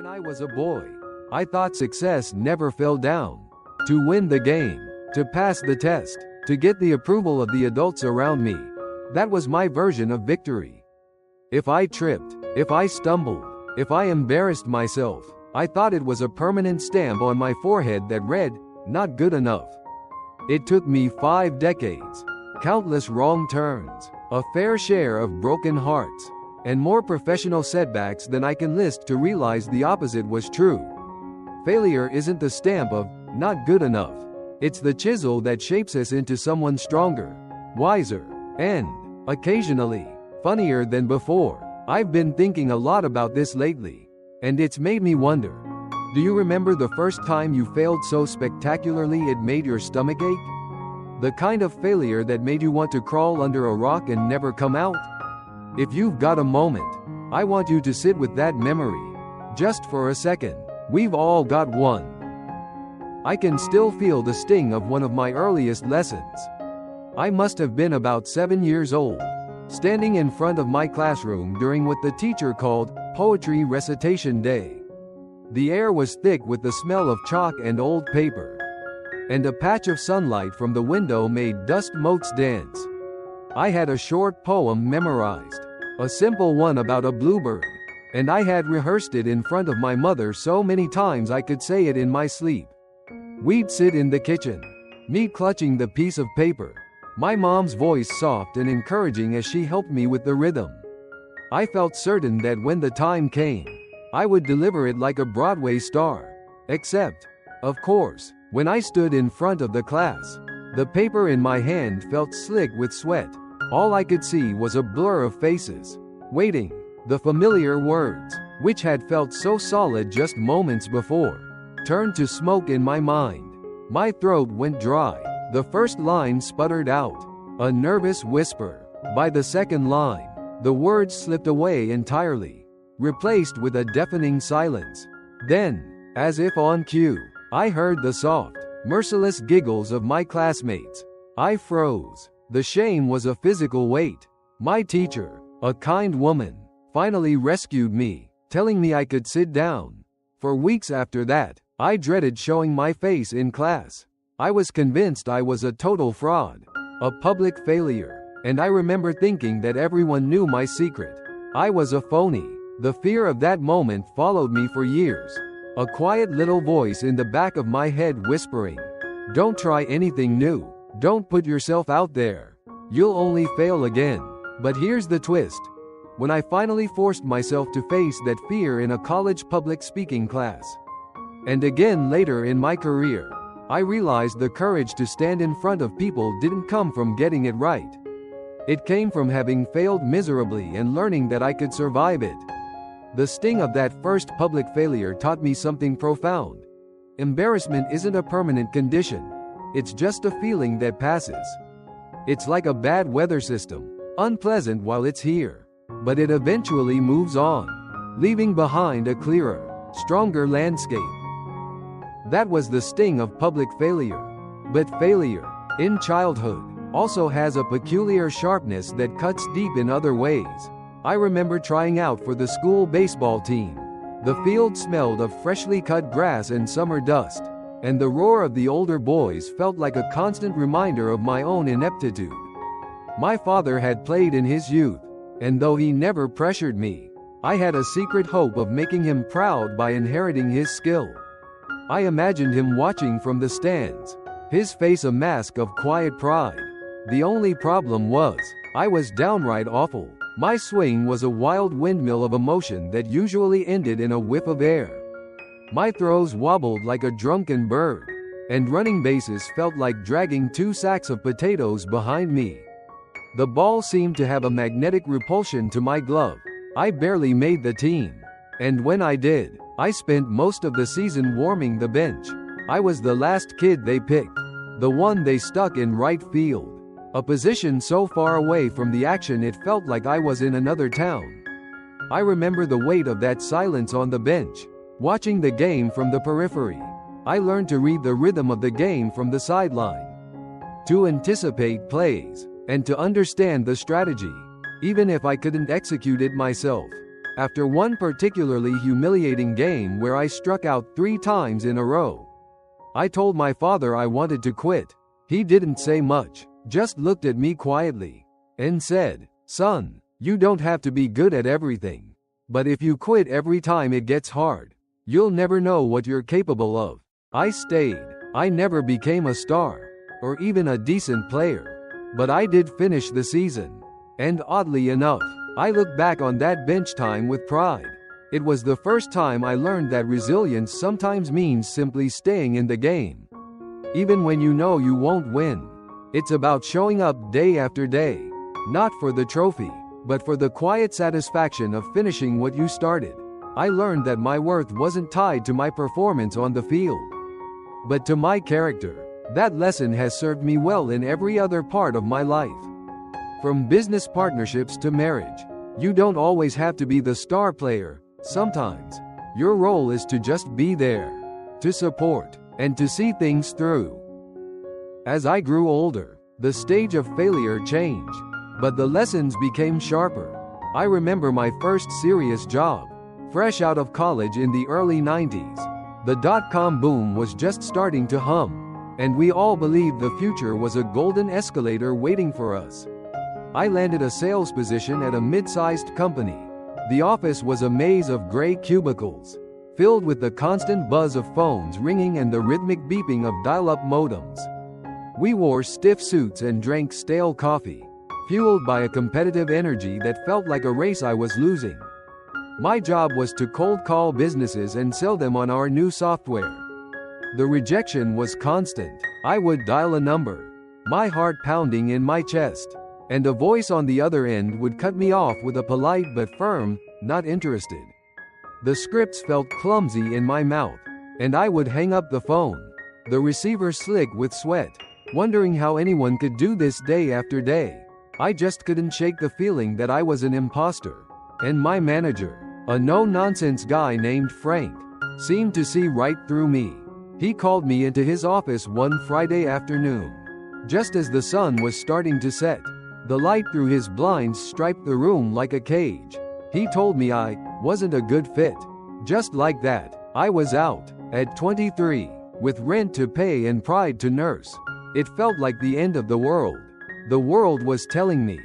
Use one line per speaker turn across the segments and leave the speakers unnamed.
When I was a boy, I thought success never fell down. To win the game, to pass the test, to get the approval of the adults around me. That was my version of victory. If I tripped, if I stumbled, if I embarrassed myself, I thought it was a permanent stamp on my forehead that read, "Not good enough." It took me 5 decades, countless wrong turns, a fair share of broken hearts, and more professional setbacks than I can list to realize the opposite was true. Failure isn't the stamp of "not good enough." It's the chisel that shapes us into someone stronger, wiser, and, occasionally, funnier than before. I've been thinking a lot about this lately, and it's made me wonder. Do you remember the first time you failed so spectacularly it made your stomach ache? The kind of failure that made you want to crawl under a rock and never come out? If you've got a moment, I want you to sit with that memory. Just for a second. We've all got one. I can still feel the sting of one of my earliest lessons. I must have been about 7 years old, standing in front of my classroom during what the teacher called poetry recitation day. The air was thick with the smell of chalk and old paper, and a patch of sunlight from the window made dust motes dance. I had a short poem memorized, a simple one about a bluebird, and I had rehearsed it in front of my mother so many times I could say it in my sleep. We'd sit in the kitchen, me clutching the piece of paper, my mom's voice soft and encouraging as she helped me with the rhythm. I felt certain that when the time came, I would deliver it like a Broadway star. Except, of course, when I stood in front of the class, the paper in my hand felt slick with sweat. All I could see was a blur of faces, waiting. The familiar words, which had felt so solid just moments before, turned to smoke in my mind. My throat went dry. The first line sputtered out, a nervous whisper. By the second line, the words slipped away entirely, replaced with a deafening silence. Then, as if on cue, I heard the soft, merciless giggles of my classmates. I froze. The shame was a physical weight. My teacher, a kind woman, finally rescued me, telling me I could sit down. For weeks after that, I dreaded showing my face in class. I was convinced I was a total fraud, a public failure, and I remember thinking that everyone knew my secret. I was a phony. The fear of that moment followed me for years. A quiet little voice in the back of my head whispering, "Don't try anything new. Don't put yourself out there. You'll only fail again." But here's the twist. When I finally forced myself to face that fear in a college public speaking class, and again later in my career, I realized the courage to stand in front of people didn't come from getting it right. It came from having failed miserably and learning that I could survive it. The sting of that first public failure taught me something profound. Embarrassment isn't a permanent condition. It's just a feeling that passes. It's like a bad weather system, unpleasant while it's here, but it eventually moves on, leaving behind a clearer, stronger landscape. That was the sting of public failure. But failure, in childhood, also has a peculiar sharpness that cuts deep in other ways. I remember trying out for the school baseball team. The field smelled of freshly cut grass and summer dust, and the roar of the older boys felt like a constant reminder of my own ineptitude. My father had played in his youth, and though he never pressured me, I had a secret hope of making him proud by inheriting his skill. I imagined him watching from the stands, his face a mask of quiet pride. The only problem was, I was downright awful. My swing was a wild windmill of emotion that usually ended in a whiff of air. My throws wobbled like a drunken bird, and running bases felt like dragging 2 sacks of potatoes behind me. The ball seemed to have a magnetic repulsion to my glove. I barely made the team, and when I did, I spent most of the season warming the bench. I was the last kid they picked, the one they stuck in right field, a position so far away from the action it felt like I was in another town. I remember the weight of that silence on the bench, watching the game from the periphery. I learned to read the rhythm of the game from the sideline, to anticipate plays, and to understand the strategy, even if I couldn't execute it myself. After one particularly humiliating game where I struck out 3 times in a row, I told my father I wanted to quit. He didn't say much, just looked at me quietly, and said, "Son, you don't have to be good at everything. But if you quit every time it gets hard, you'll never know what you're capable of." I stayed. I never became a star, or even a decent player. But I did finish the season. And oddly enough, I look back on that bench time with pride. It was the first time I learned that resilience sometimes means simply staying in the game, even when you know you won't win. It's about showing up day after day, not for the trophy, but for the quiet satisfaction of finishing what you started. I learned that my worth wasn't tied to my performance on the field, but to my character. That lesson has served me well in every other part of my life. From business partnerships to marriage, you don't always have to be the star player. Sometimes, your role is to just be there, to support, and to see things through. As I grew older, the stage of failure changed, but the lessons became sharper. I remember my first serious job, fresh out of college in the early 90s. The dot-com boom was just starting to hum, and we all believed the future was a golden escalator waiting for us. I landed a sales position at a mid-sized company. The office was a maze of gray cubicles, filled with the constant buzz of phones ringing and the rhythmic beeping of dial-up modems. We wore stiff suits and drank stale coffee, fueled by a competitive energy that felt like a race I was losing. My job was to cold call businesses and sell them on our new software. The rejection was constant. I would dial a number, my heart pounding in my chest, and a voice on the other end would cut me off with a polite but firm, "Not interested." The scripts felt clumsy in my mouth, and I would hang up the phone, the receiver slick with sweat, wondering how anyone could do this day after day. I just couldn't shake the feeling that I was an imposter. And my manager, a no-nonsense guy named Frank, seemed to see right through me. He called me into his office one Friday afternoon, just as the sun was starting to set. The light through his blinds striped the room like a cage. He told me I wasn't a good fit. Just like that, I was out, at 23, with rent to pay and pride to nurse. It felt like the end of the world. The world was telling me,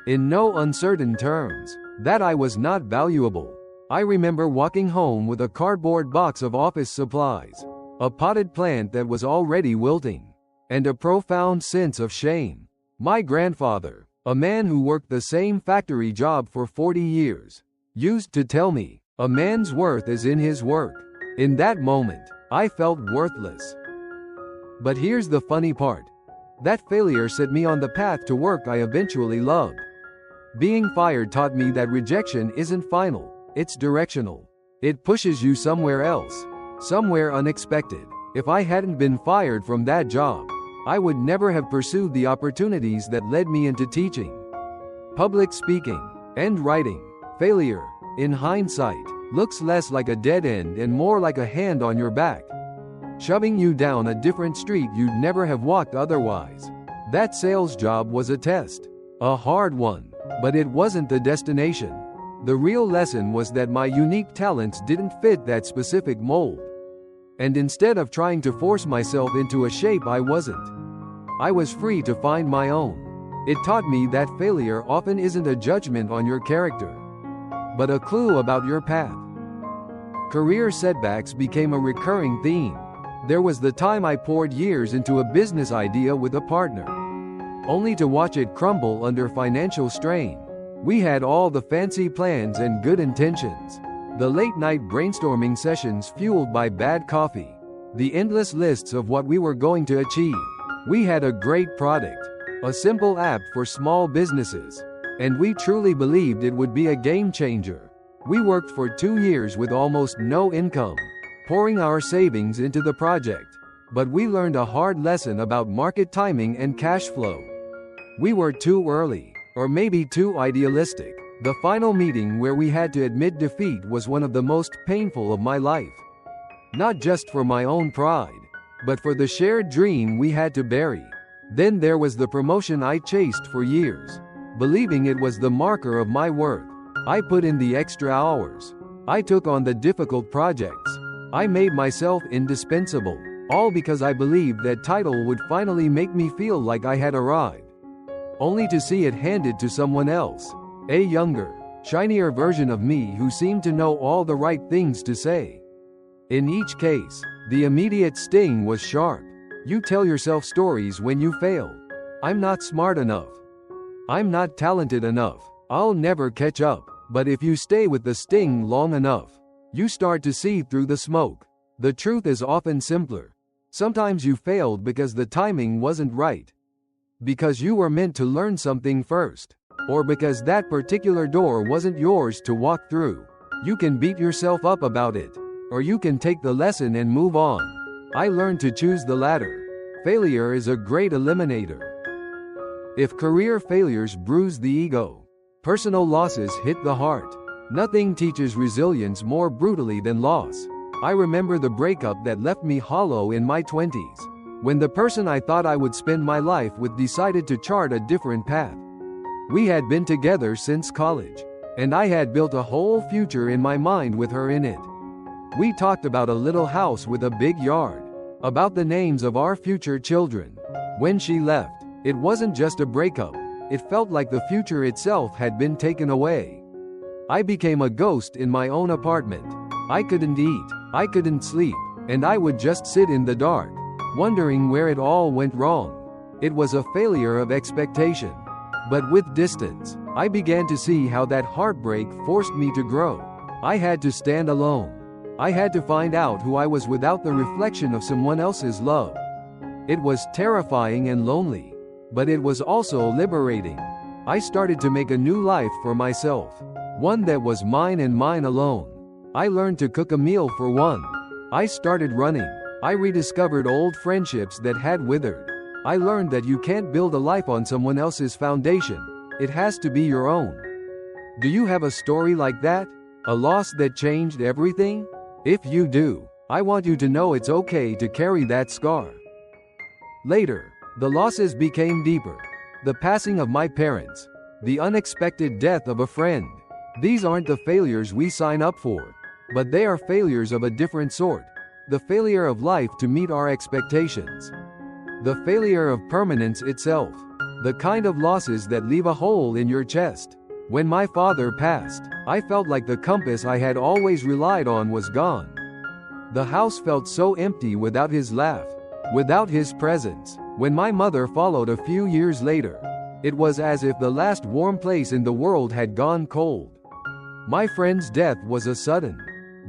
in no uncertain terms, that I was not valuable. I remember walking home with a cardboard box of office supplies, a potted plant that was already wilting, and a profound sense of shame. My grandfather, a man who worked the same factory job for 40 years, used to tell me, "A man's worth is in his work." In that moment, I felt worthless. But here's the funny part. That failure set me on the path to work I eventually loved. Being fired taught me that rejection isn't final, it's directional. It pushes you somewhere else, somewhere unexpected. If I hadn't been fired from that job, I would never have pursued the opportunities that led me into teaching, public speaking, and writing. Failure, in hindsight, looks less like a dead end and more like a hand on your back, shoving you down a different street you'd never have walked otherwise. That sales job was a test, a hard one, but it wasn't the destination. The real lesson was that my unique talents didn't fit that specific mold. And instead of trying to force myself into a shape I wasn't, I was free to find my own. It taught me that failure often isn't a judgment on your character, but a clue about your path. Career setbacks became a recurring theme. There was the time I poured years into a business idea with a partner, only to watch it crumble under financial strain. We had all the fancy plans and good intentions, the late-night brainstorming sessions fueled by bad coffee, the endless lists of what we were going to achieve. We had a great product, a simple app for small businesses, and we truly believed it would be a game changer. We worked for 2 years with almost no income, pouring our savings into the project. But we learned a hard lesson about market timing and cash flow. We were too early, or maybe too idealistic. The final meeting where we had to admit defeat was one of the most painful of my life. Not just for my own pride, but for the shared dream we had to bury. Then there was the promotion I chased for years, believing it was the marker of my worth. I put in the extra hours. I took on the difficult projects. I made myself indispensable, all because I believed that title would finally make me feel like I had arrived. Only to see it handed to someone else, a younger, shinier version of me who seemed to know all the right things to say. In each case, the immediate sting was sharp. You tell yourself stories when you fail. I'm not smart enough. I'm not talented enough. I'll never catch up. But if you stay with the sting long enough, you start to see through the smoke. The truth is often simpler. Sometimes you failed because the timing wasn't right. Because you were meant to learn something first. Or because that particular door wasn't yours to walk through. You can beat yourself up about it. Or you can take the lesson and move on. I learned to choose the latter. Failure is a great eliminator. If career failures bruise the ego, personal losses hit the heart. Nothing teaches resilience more brutally than loss. I remember the breakup that left me hollow in my 20s, when the person I thought I would spend my life with decided to chart a different path. We had been together since college, and I had built a whole future in my mind with her in it. We talked about a little house with a big yard, about the names of our future children. When she left, it wasn't just a breakup, it felt like the future itself had been taken away. I became a ghost in my own apartment. I couldn't eat, I couldn't sleep, and I would just sit in the dark, wondering where it all went wrong. It was a failure of expectation. But with distance, I began to see how that heartbreak forced me to grow. I had to stand alone. I had to find out who I was without the reflection of someone else's love. It was terrifying and lonely, but it was also liberating. I started to make a new life for myself, one that was mine and mine alone. I learned to cook a meal for one. I started running. I rediscovered old friendships that had withered. I learned that you can't build a life on someone else's foundation. It has to be your own. Do you have a story like that? A loss that changed everything? If you do, I want you to know it's okay to carry that scar. Later, the losses became deeper. The passing of my parents, the unexpected death of a friend. These aren't the failures we sign up for, but they are failures of a different sort. The failure of life to meet our expectations. The failure of permanence itself. The kind of losses that leave a hole in your chest. When my father passed, I felt like the compass I had always relied on was gone. The house felt so empty without his laugh, without his presence. When my mother followed a few years later, it was as if the last warm place in the world had gone cold. My friend's death was a sudden,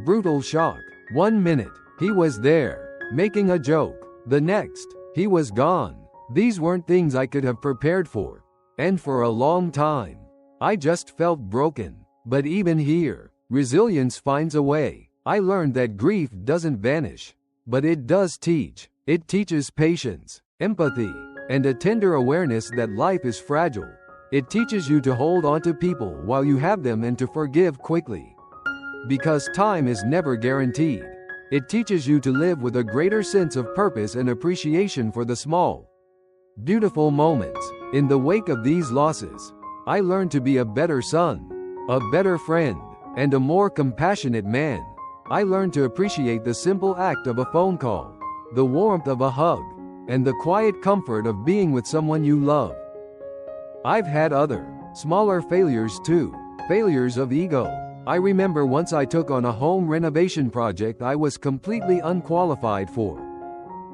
brutal shock. 1 minute, he was there, making a joke. The next, he was gone. These weren't things I could have prepared for. And for a long time, I just felt broken. But even here, resilience finds a way. I learned that grief doesn't vanish, but it does teach. It teaches patience, empathy, and a tender awareness that life is fragile. It teaches you to hold on to people while you have them and to forgive quickly. Because time is never guaranteed. It teaches you to live with a greater sense of purpose and appreciation for the small, beautiful moments. In the wake of these losses, I learned to be a better son, a better friend, and a more compassionate man. I learned to appreciate the simple act of a phone call, the warmth of a hug, and the quiet comfort of being with someone you love. I've had other, smaller failures too, failures of ego. I remember once I took on a home renovation project I was completely unqualified for.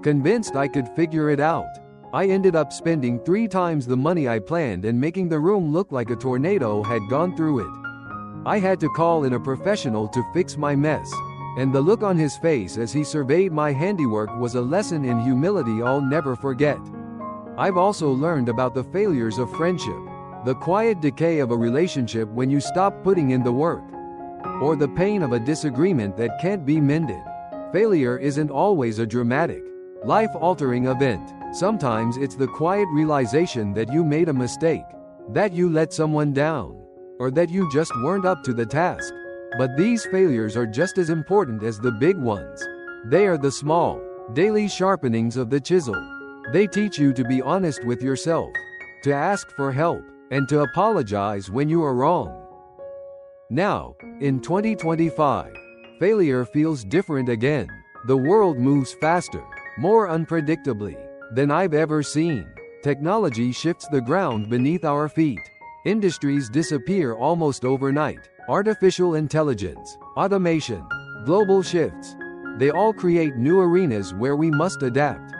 Convinced I could figure it out, I ended up spending 3 times the money I planned and making the room look like a tornado had gone through it. I had to call in a professional to fix my mess, and the look on his face as he surveyed my handiwork was a lesson in humility I'll never forget. I've also learned about the failures of friendship, the quiet decay of a relationship when you stop putting in the work, or the pain of a disagreement that can't be mended. Failure isn't always a dramatic, life-altering event. Sometimes it's the quiet realization that you made a mistake, that you let someone down, or that you just weren't up to the task. But these failures are just as important as the big ones. They are the small, daily sharpenings of the chisel. They teach you to be honest with yourself, to ask for help, and to apologize when you are wrong. Now, in 2025, failure feels different again. The world moves faster, more unpredictably than I've ever seen. Technology shifts the ground beneath our feet. Industries disappear almost overnight. Artificial intelligence, automation, global shifts. They all create new arenas where we must adapt.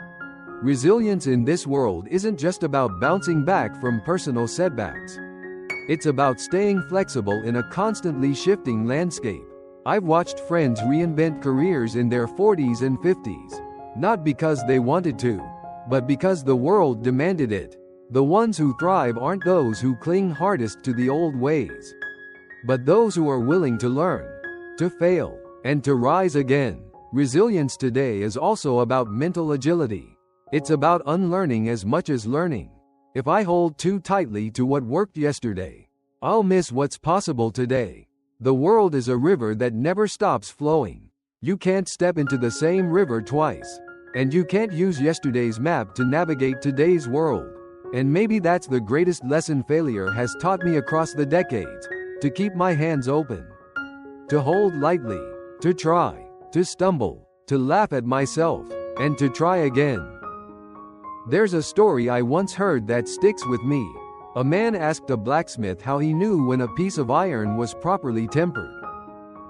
Resilience in this world isn't just about bouncing back from personal setbacks. It's about staying flexible in a constantly shifting landscape. I've watched friends reinvent careers in their 40s and 50s, not because they wanted to, but because the world demanded it. The ones who thrive aren't those who cling hardest to the old ways, but those who are willing to learn, to fail, and to rise again. Resilience today is also about mental agility. It's about unlearning as much as learning. If I hold too tightly to what worked yesterday, I'll miss what's possible today. The world is a river that never stops flowing. You can't step into the same river twice. And you can't use yesterday's map to navigate today's world. And maybe that's the greatest lesson failure has taught me across the decades. To keep my hands open. To hold lightly. To try. To stumble. To laugh at myself. And to try again. There's a story I once heard that sticks with me. A man asked a blacksmith how he knew when a piece of iron was properly tempered.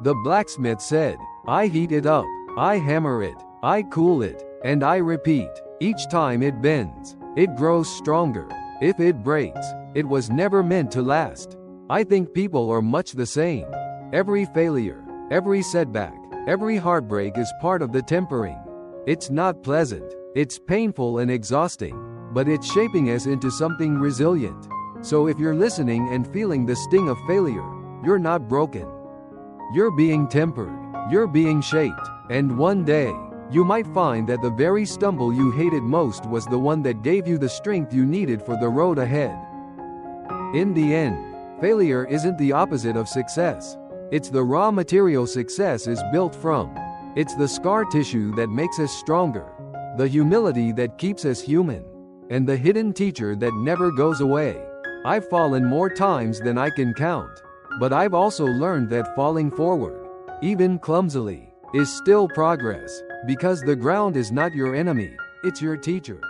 The blacksmith said, "I heat it up, I hammer it, I cool it, and I repeat. Each time it bends, it grows stronger. If it breaks, it was never meant to last." I think people are much the same. Every failure, every setback, every heartbreak is part of the tempering. It's not pleasant, it's painful and exhausting, but it's shaping us into something resilient. So if you're listening and feeling the sting of failure, you're not broken. You're being tempered, you're being shaped, and one day, you might find that the very stumble you hated most was the one that gave you the strength you needed for the road ahead. In the end, failure isn't the opposite of success. It's the raw material success is built from. It's the scar tissue that makes us stronger, the humility that keeps us human, and the hidden teacher that never goes away. I've fallen more times than I can count, but I've also learned that falling forward, even clumsily, is still progress, because the ground is not your enemy, it's your teacher.